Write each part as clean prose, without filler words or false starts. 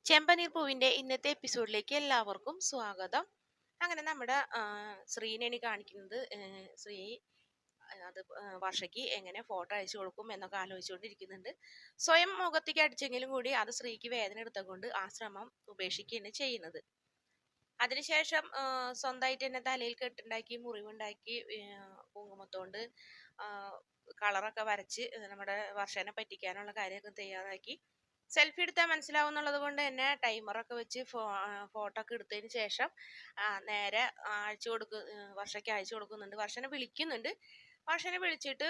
ചെമ്പനീർ പൂവിന്റെ ഇന്നത്തെ എപ്പിസോഡിലേക്ക് എല്ലാവർക്കും സ്വാഗതം. അങ്ങനെ നമ്മുടെ ശ്രീനെണി കാണിക്കുന്നത് ശ്രീ വർഷയ്ക്ക് എങ്ങനെ ഫോട്ടോ അയച്ചു കൊടുക്കും എന്നൊക്കെ ആലോചിച്ചുകൊണ്ടിരിക്കുന്നുണ്ട്. സ്വയം മുഖത്തേക്ക് അടിച്ചെങ്കിലും കൂടി അത് ശ്രീക്ക് വേദന എടുത്തുകൊണ്ട് ആ ശ്രമം ഉപേക്ഷിക്കുകയാണ് ചെയ്യുന്നത്. അതിനുശേഷം സ്വന്തമായിട്ട് തന്നെ തലയിൽ കെട്ടുണ്ടാക്കി മുറിവുണ്ടാക്കി കുങ്കുമത്തോണ്ട് കളറൊക്കെ വരച്ച് നമ്മുടെ വർഷനെ പറ്റിക്കാനുള്ള കാര്യമൊക്കെ തയ്യാറാക്കി സെൽഫി എടുത്താൽ മനസ്സിലാവുന്നുള്ളത് കൊണ്ട് തന്നെ ടൈമറൊക്കെ വെച്ച് ഫോട്ടോ ഒക്കെ എടുത്തതിന് ശേഷം നേരെ വർഷയ്ക്ക് അയച്ചു കൊടുക്കുന്നുണ്ട്. വർഷനെ വിളിക്കുന്നുണ്ട്. വർഷനെ വിളിച്ചിട്ട്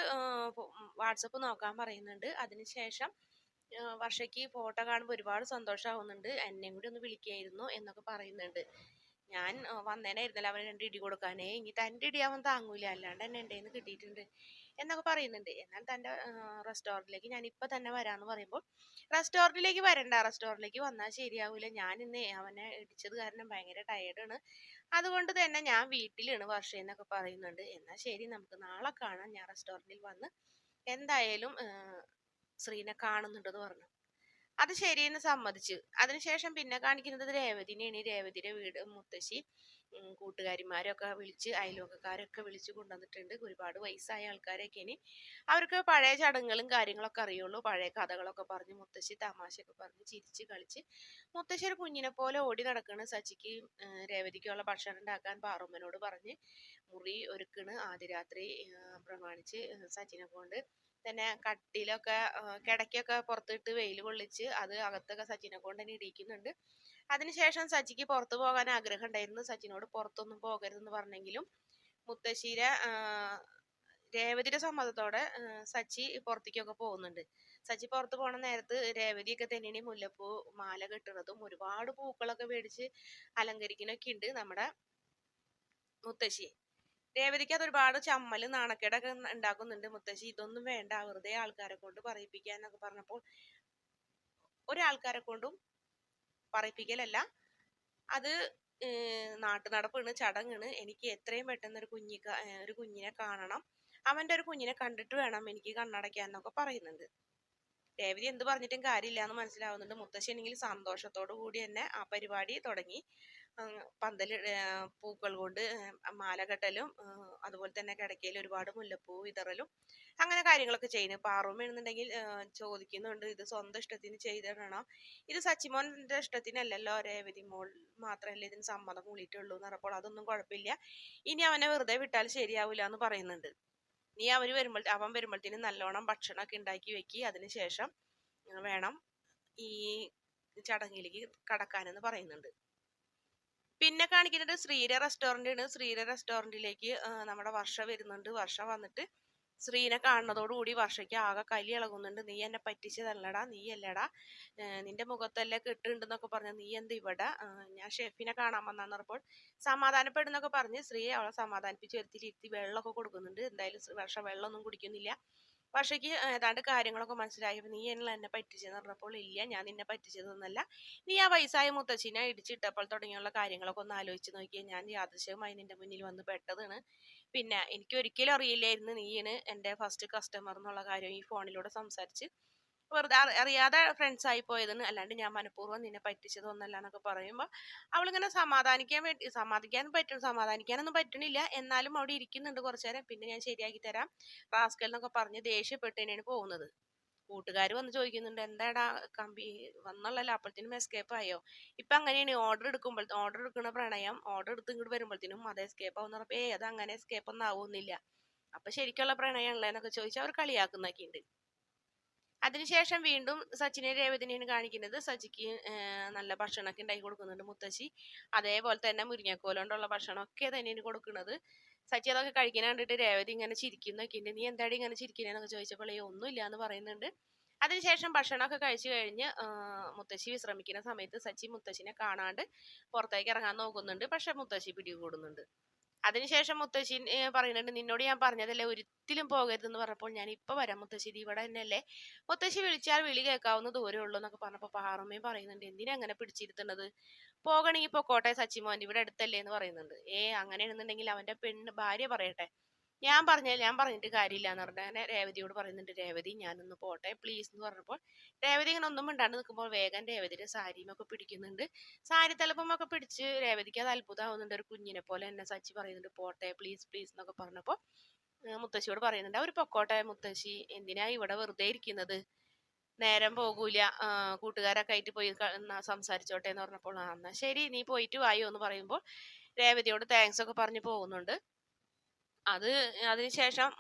വാട്സപ്പ് നോക്കാൻ പറയുന്നുണ്ട്. അതിനുശേഷം വർഷയ്ക്ക് ഫോട്ടോ കാണുമ്പോൾ ഒരുപാട് സന്തോഷമാവുന്നുണ്ട്. എന്നെയും കൂടി ഒന്ന് വിളിക്കായിരുന്നു എന്നൊക്കെ പറയുന്നുണ്ട്. ഞാൻ വന്നേനായിരുന്നല്ലോ അവന് 2 ഇടി കൊടുക്കാനേ, ഇനി തൻ്റെ ഇടി അവൻ താങ്ങൂല, അല്ലാണ്ട് തന്നെ എൻ്റെ കയ്യിന്ന് കിട്ടിയിട്ടുണ്ട് എന്നൊക്കെ പറയുന്നുണ്ട്. എന്നാൽ തൻ്റെ റെസ്റ്റോറൻറ്റിലേക്ക് ഞാൻ ഇപ്പം തന്നെ വരാമെന്ന് പറയുമ്പോൾ, റെസ്റ്റോറൻറ്റിലേക്ക് വരണ്ട, റെസ്റ്റോറൻറ്റിലേക്ക് വന്നാൽ ശരിയാവില്ല, ഞാൻ ഇന്ന് അവനെ ഇടിച്ചത് കാരണം ഭയങ്കര ടയേർഡാണ്, അതുകൊണ്ട് തന്നെ ഞാൻ വീട്ടിലാണ് വർഷയെന്നൊക്കെ പറയുന്നുണ്ട്. എന്നാൽ ശരി, നമുക്ക് നാളെ കാണാം, ഞാൻ റെസ്റ്റോറൻറ്റിൽ വന്ന് എന്തായാലും ശ്രീനെ കാണുന്നുണ്ടെന്ന് പറഞ്ഞു. അത് ശരിയെന്ന് സമ്മതിച്ചു. അതിനുശേഷം പിന്നെ കാണിക്കുന്നത് രേവതിനെയാണ്. രേവതിയുടെ വീട് മുത്തശ്ശി കൂട്ടുകാരിമാരൊക്കെ വിളിച്ച് അയൽവക്കക്കാരൊക്കെ വിളിച്ച് കൊണ്ടുവന്നിട്ടുണ്ട്. ഒരുപാട് വയസ്സായ ആൾക്കാരൊക്കെയാണ്. അവർക്ക് പഴയ ചടങ്ങുകളും കാര്യങ്ങളൊക്കെ അറിയുള്ളൂ. പഴയ കഥകളൊക്കെ പറഞ്ഞ് മുത്തശ്ശി തമാശയൊക്കെ പറഞ്ഞ് ചിരിച്ച് കളിച്ച് മുത്തശ്ശി ഒരു കുഞ്ഞിനെ പോലെ ഓടി നടക്കണ്. സച്ചിക്ക് രേവതിക്കുള്ള ഭക്ഷണം ഉണ്ടാക്കാൻ പാറുമ്മനോട് പറഞ്ഞ് മുറി ഒരുക്കണ്. ആദ്യ രാത്രി പ്രമാണിച്ച് സച്ചിനെ കൊണ്ട് തന്നെ കട്ടിലൊക്കെ കിടക്കൊക്കെ പുറത്തിട്ട് വെയിൽ കൊള്ളിച്ച് അത് അകത്തൊക്കെ സച്ചിനെ കൊണ്ട് തന്നെ ഇടിയിക്കുന്നുണ്ട്. അതിനുശേഷം സച്ചിക്ക് പുറത്തു പോകാൻ ആഗ്രഹം ഉണ്ടായിരുന്നു. സച്ചിനോട് പുറത്തൊന്നും പോകരുതെന്ന് പറഞ്ഞെങ്കിലും മുത്തശ്ശിയുടെ രേവതിയുടെ സമ്മതത്തോടെ സച്ചി പുറത്തേക്കൊക്കെ പോകുന്നുണ്ട്. സച്ചി പുറത്ത് പോണ നേരത്ത് രേവതിയൊക്കെ തന്നെയാണ് മുല്ലപ്പൂ മാല കെട്ടുന്നതും ഒരുപാട് പൂക്കളൊക്കെ മേടിച്ച് അലങ്കരിക്കുന്നൊക്കെ ഉണ്ട് നമ്മുടെ മുത്തശ്ശി. രേവതിക്ക് അത് ഒരുപാട് ചമ്മല് നാണക്കേടൊക്കെ ഉണ്ടാക്കുന്നുണ്ട്. മുത്തശ്ശി ഇതൊന്നും വേണ്ട, വെറുതെ ആൾക്കാരെ കൊണ്ട് പറയിപ്പിക്കാന്നൊക്കെ പറഞ്ഞപ്പോൾ ഒരാൾക്കാരെ കൊണ്ടും പറയിപ്പിക്കലല്ല, അത് നാട്ടു നടപ്പാണ്, ചടങ്ങാണ്. എനിക്ക് എത്രയും പെട്ടെന്ന് ഒരു കുഞ്ഞിനെ കാണണം, അവന്റെ ഒരു കുഞ്ഞിനെ കണ്ടിട്ട് വേണം എനിക്ക് കണ്ണടയ്ക്കാന്നൊക്കെ പറയുന്നുണ്ട്. രേവതി എന്ത് പറഞ്ഞിട്ടും കാര്യമില്ല എന്ന് മനസ്സിലാവുന്നുണ്ട്. മുത്തശ്ശി ആണെങ്കിൽ സന്തോഷത്തോടു കൂടി തന്നെ ആ പരിപാടി തുടങ്ങി. പന്തല് പൂക്കൾ കൊണ്ട് മാല കെട്ടലും അതുപോലെ തന്നെ കിടക്കയിൽ ഒരുപാട് മുല്ലപ്പൂ വിതറലും അങ്ങനെ കാര്യങ്ങളൊക്കെ ചെയ്യുന്നു. പാറൂമ്മ എന്നുണ്ടെങ്കിൽ ചോദിക്കുന്നുണ്ട്, ഇത് സ്വന്തം ഇഷ്ടത്തിന് ചെയ്തിടണം, ഇത് സച്ചിമോന്റെ ഇഷ്ടത്തിനല്ലല്ലോ, രേവതി മോൾ മാത്രമല്ലേ ഇതിന് സമ്മതം കൂടിയിട്ടുള്ളൂ എന്ന് പറഞ്ഞപ്പോൾ അതൊന്നും കുഴപ്പമില്ല, ഇനി അവനെ വെറുതെ വിട്ടാൽ ശരിയാവില്ല എന്ന് പറയുന്നുണ്ട്. നീ അവൻ വരുമ്പോഴത്തേനും നല്ലോണം ഭക്ഷണമൊക്കെ ഉണ്ടാക്കി വെക്കി, അതിനുശേഷം വേണം ഈ ചടങ്ങിലേക്ക് കടക്കാനെന്ന് പറയുന്നുണ്ട്. പിന്നെ കാണിക്കുന്നത് ശ്രീര റെസ്റ്റോറൻ്റ് ആണ്. ശ്രീര റെസ്റ്റോറൻറ്റിലേക്ക് നമ്മുടെ വർഷ വരുന്നുണ്ട്. വർഷ വന്നിട്ട് ശ്രീനെ കാണുന്നതോടുകൂടി വർഷയ്ക്ക് ആകെ കലി ഇളകുന്നുണ്ട്. നീ എന്നെ പറ്റിച്ചതല്ലടാ, നീ അല്ലടാ, നിന്റെ മുഖത്തല്ലേ കെട്ടുണ്ടെന്നൊക്കെ പറഞ്ഞ നീ എന്ത് ഇവിടെ, ഞാൻ ഷെഫിനെ കാണാൻ വന്നാന്ന് പറഞ്ഞപ്പോൾ സമാധാനപ്പെടുന്നൊക്കെ പറഞ്ഞ് ശ്രീ അവളെ സമാധാനിപ്പിച്ച് വരുത്തിയിരുത്തി വെള്ളമൊക്കെ കൊടുക്കുന്നുണ്ട്. എന്തായാലും വർഷ വെള്ളമൊന്നും കുടിക്കുന്നില്ല. വർഷയ്ക്ക് ഏതാണ്ട് കാര്യങ്ങളൊക്കെ മനസ്സിലായി. നീ എന്നെ പറ്റിച്ചെന്ന് പറഞ്ഞപ്പോൾ ഇല്ല, ഞാൻ നിന്നെ പറ്റിച്ചതൊന്നല്ല, നീ ആ വയസ്സായ മുത്തച്ഛനെ ഇടിച്ചിട്ടപ്പോൾ തുടങ്ങിയുള്ള കാര്യങ്ങളൊക്കെ ഒന്ന് ആലോചിച്ച് നോക്കിയാൽ ഞാൻ യാദൃശ്യമായി നിന്റെ മുന്നിൽ വന്ന് പെട്ടതാണ്. പിന്നെ എനിക്ക് ഒരിക്കലും അറിയില്ലായിരുന്നു നീയാണ് എൻ്റെ ഫസ്റ്റ് കസ്റ്റമർ എന്നുള്ള കാര്യം. ഈ ഫോണിലൂടെ സംസാരിച്ച് വെറുതെ അറിയാതെ ഫ്രണ്ട്സ് ആയി പോയതെന്ന്, അല്ലാണ്ട് ഞാൻ മനഃപൂർവ്വം നിന്നെ പറ്റിച്ചതൊന്നല്ല എന്നൊക്കെ പറയുമ്പോൾ അവളിങ്ങനെ സമാധാനിക്കാനൊന്നും പറ്റണില്ല. എന്നാലും അവിടെ ഇരിക്കുന്നുണ്ട് കുറച്ചു നേരം. പിന്നെ ഞാൻ ശരിയാക്കി തരാം റാസ്കൽ എന്നൊക്കെ പറഞ്ഞ് ദേഷ്യപ്പെട്ട് തന്നെയാണ് പോകുന്നത്. കൂട്ടുകാർ വന്ന് ചോദിക്കുന്നുണ്ട്, എന്താടാ കമ്പി വന്നുള്ളല്ലോ, അപ്പോഴത്തേനും എസ്കേപ്പ് ആയോ? ഇപ്പൊ അങ്ങനെയാണ്, ഓർഡർ എടുക്കുന്ന പ്രണയം ഓർഡർ എടുത്ത് ഇങ്ങോട്ട് വരുമ്പോഴത്തേനും അത് എസ്കേപ്പ് ആവുന്ന പറഞ്ഞപ്പോ അത് അങ്ങനെ എസ്കേപ്പ് ഒന്നും ആവുന്നില്ല, അപ്പൊ ശരിക്കുള്ള പ്രണയം ഉള്ളതെന്നൊക്കെ ചോദിച്ചാൽ അവർ കളിയാക്കുന്നൊക്കെ ഉണ്ട്. അതിനുശേഷം വീണ്ടും സച്ചിനെ രേവതിനെയാണ് കാണിക്കുന്നത്. സച്ചിക്ക് നല്ല ഭക്ഷണമൊക്കെ ഉണ്ടാക്കി കൊടുക്കുന്നുണ്ട് മുത്തശ്ശി. അതേപോലെ തന്നെ മുരിങ്ങക്കോലുകൊണ്ടുള്ള ഭക്ഷണമൊക്കെ തന്നെയാണ് കൊടുക്കുന്നത്. സച്ചി അതൊക്കെ കഴിക്കാൻ കണ്ടിട്ട് രേവതി ഇങ്ങനെ ചിരിക്കുന്നൊക്കെ ഉണ്ട്. നീ എന്തായാലും ഇങ്ങനെ ചിരിക്കുന്നതെന്നൊക്കെ ചോദിച്ചപ്പോൾ ഒന്നുമില്ല എന്ന് പറയുന്നുണ്ട്. അതിനുശേഷം ഭക്ഷണമൊക്കെ കഴിച്ചു കഴിഞ്ഞ് മുത്തശ്ശി വിശ്രമിക്കുന്ന സമയത്ത് സച്ചി മുത്തശ്ശിനെ കാണാണ്ട് പുറത്തേക്ക് ഇറങ്ങാൻ നോക്കുന്നുണ്ട്. പക്ഷെ മുത്തശ്ശി പിടികൂടുന്നുണ്ട്. അതിനുശേഷം മുത്തശ്ശി പറയുന്നുണ്ട്, നിന്നോട് ഞാൻ പറഞ്ഞതല്ലേ ഒരിക്കലും പോകരുതെന്ന് പറഞ്ഞപ്പോൾ ഞാൻ ഇപ്പൊ വരാം മുത്തശ്ശി, ഇവിടെ തന്നെയല്ലേ, മുത്തശ്ശി വിളിച്ചാൽ വിളി കേൾക്കാവുന്ന ദൂരേ ഉള്ളൂ എന്നൊക്കെ പറഞ്ഞപ്പോൾ പാറമ്മയും പറയുന്നുണ്ട്, എന്തിനാ അങ്ങനെ പിടിച്ചിരുത്തുന്നത്, പോകണമെങ്കിൽ പൊക്കോട്ടെ സച്ചിമോൻ, ഇവിടെ അടുത്തല്ലേ എന്ന് പറയുന്നുണ്ട്. അങ്ങനെയാണെന്നുണ്ടെങ്കിൽ അവന്റെ ഭാര്യ പറയട്ടെ, ഞാൻ പറഞ്ഞിട്ട് കാര്യമില്ല എന്ന് പറഞ്ഞിട്ട് അങ്ങനെ രേവതിയോട് പറയുന്നുണ്ട്. രേവതി ഞാനൊന്ന് പോട്ടെ പ്ലീസ് എന്ന് പറഞ്ഞപ്പോൾ രേവതി ഇങ്ങനെ ഒന്നും മിണ്ടാണ്ട് നിൽക്കുമ്പോൾ വേഗം രേവതിയുടെ സാരിയുമൊക്കെ പിടിക്കുന്നുണ്ട്. സാരി തലപ്പമൊക്കെ പിടിച്ച് രേവതിക്ക് അത് അത്ഭുതമാവുന്നുണ്ട്. ഒരു കുഞ്ഞിനെ പോലെ എന്നെ സച്ചി പറയുന്നുണ്ട് പോട്ടെ പ്ലീസ് പ്ലീസ് എന്നൊക്കെ പറഞ്ഞപ്പോൾ മുത്തശ്ശിയോട് പറയുന്നുണ്ട് അവർ പൊക്കോട്ടെ മുത്തശ്ശി, എന്തിനാ ഇവിടെ വെറുതെ ഇരിക്കുന്നത്, നേരം പോകൂല, കൂട്ടുകാരൊക്കെ ആയിട്ട് പോയി സംസാരിച്ചോട്ടെ എന്ന് പറഞ്ഞപ്പോൾ എന്നാ ശരി നീ പോയിട്ട് വായോ എന്ന് പറയുമ്പോൾ രേവതിയോട് താങ്ക്സ് ഒക്കെ പറഞ്ഞു പോകുന്നുണ്ട്. അതിനുശേഷം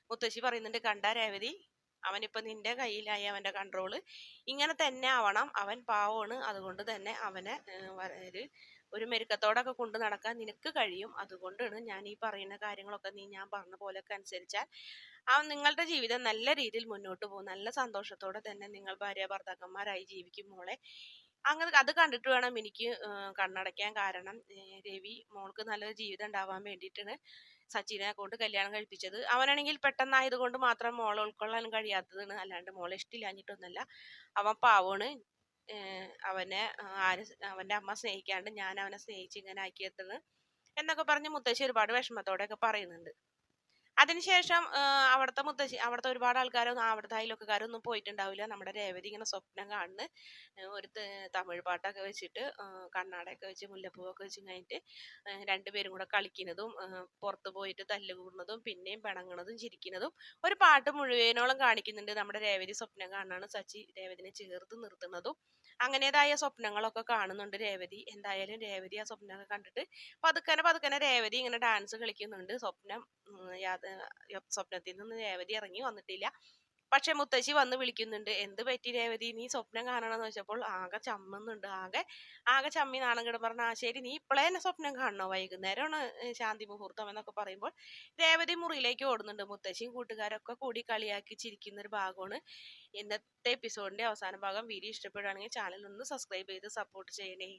മുത്തശ്ശി പറയുന്നുണ്ട് കണ്ട രേവതി, അവനിപ്പോ നിന്റെ കയ്യിലായി അവന്റെ കൺട്രോള്, ഇങ്ങനെ തന്നെ ആവണം, അവൻ പാവമാണ്, അതുകൊണ്ട് തന്നെ അവനെ ഒരു മെരുക്കത്തോടൊക്കെ കൊണ്ട് നടക്കാൻ നിനക്ക് കഴിയും, അതുകൊണ്ടാണ് ഞാൻ ഈ പറയുന്ന കാര്യങ്ങളൊക്കെ ഞാൻ പറഞ്ഞ പോലെയൊക്കെ അനുസരിച്ചാൽ നിങ്ങളുടെ ജീവിതം നല്ല രീതിയിൽ മുന്നോട്ട് പോകും, നല്ല സന്തോഷത്തോടെ തന്നെ നിങ്ങൾ ഭാര്യ ഭർത്താക്കന്മാരായി ജീവിക്കും മോളെ. അങ്ങനെ അത് കണ്ടിട്ട് വേണം എനിക്ക് കണ്ണടയ്ക്കാൻ. കാരണം രവി മോൾക്ക് നല്ലൊരു ജീവിതം ഉണ്ടാവാൻ വേണ്ടിയിട്ടാണ് സച്ചിനെ കൊണ്ട് കല്യാണം കഴിപ്പിച്ചത്. അവനാണെങ്കിൽ പെട്ടെന്നായത് കൊണ്ട് മാത്രം മോളെ ഉൾക്കൊള്ളാൻ കഴിയാത്തതാണ്, അല്ലാണ്ട് മോളെ ഇഷ്ടമില്ലാഞ്ഞിട്ടൊന്നല്ല. അവൻ പാവമാണ്, അവനെ അവന്റെ അമ്മ സ്നേഹിക്കാണ്ട് ഞാൻ അവനെ സ്നേഹിച്ച് ഇങ്ങനെ ആക്കിയെത്തുന്നത് എന്നൊക്കെ പറഞ്ഞ് മുത്തശ്ശി ഒരുപാട് വിഷമത്തോടെ ഒക്കെ പറയുന്നുണ്ട്. അതിനുശേഷം അവിടുത്തെ ഒരുപാട് ആൾക്കാരൊന്നും, അവിടുത്തെ അയൽവക്കക്കാരൊന്നും പോയിട്ടുണ്ടാവില്ല. നമ്മുടെ രേവതി ഇങ്ങനെ സ്വപ്നം കാണുന്നു, ഒരു തമിഴ് പാട്ടൊക്കെ വെച്ചിട്ട് കണ്ണാടയൊക്കെ വെച്ച് മുല്ലപ്പൂവൊക്കെ വെച്ച് കഴിഞ്ഞിട്ട് രണ്ടുപേരും കൂടെ കളിക്കുന്നതും പുറത്ത് പോയിട്ട് തല്ലുകൂടുന്നതും പിന്നെയും പിണങ്ങുന്നതും ചിരിക്കുന്നതും ഒരു പാട്ട് മുഴുവനോളം കാണിക്കുന്നുണ്ട്. നമ്മുടെ രേവതി സ്വപ്നം കാണാണ് സച്ചി രേവതിനെ ചേർത്ത് നിർത്തുന്നതും അങ്ങനേതായ സ്വപ്നങ്ങളൊക്കെ കാണുന്നുണ്ട് രേവതി. എന്തായാലും രേവതി ആ സ്വപ്നമൊക്കെ കണ്ടിട്ട് പതുക്കനെ പതുക്കനെ രേവതി ഇങ്ങനെ ഡാൻസ് കളിക്കുന്നുണ്ട്. സ്വപ്നത്തിൽ നിന്ന് രേവതി ഇറങ്ങി വന്നിട്ടില്ല. പക്ഷെ മുത്തശ്ശി വന്ന് വിളിക്കുന്നുണ്ട്, എന്ത് പറ്റി രേവതി, നീ സ്വപ്നം കാണണമെന്ന് വെച്ചപ്പോൾ ആകെ ചമ്മുന്നുണ്ട്. ആകെ ചമ്മി നാണം കിട പറഞ്ഞ ശരി നീ ഇപ്പോഴേ തന്നെ സ്വപ്നം കാണണോ, വൈകുന്നേരമാണ് ശാന്തി മുഹൂർത്തം എന്നൊക്കെ പറയുമ്പോൾ രേവതി മുറിയിലേക്ക് ഓടുന്നുണ്ട്. മുത്തശ്ശിയും കൂട്ടുകാരൊക്കെ കൂടി കളിയാക്കി ചിരിക്കുന്ന ഒരു ഭാഗമാണ് ഇന്നത്തെ എപ്പിസോഡിന്റെ അവസാന ഭാഗം. വീഡിയോ ഇഷ്ടപ്പെടുകയാണെങ്കിൽ ചാനൽ ഒന്ന് സബ്സ്ക്രൈബ് ചെയ്ത് സപ്പോർട്ട് ചെയ്യണേ.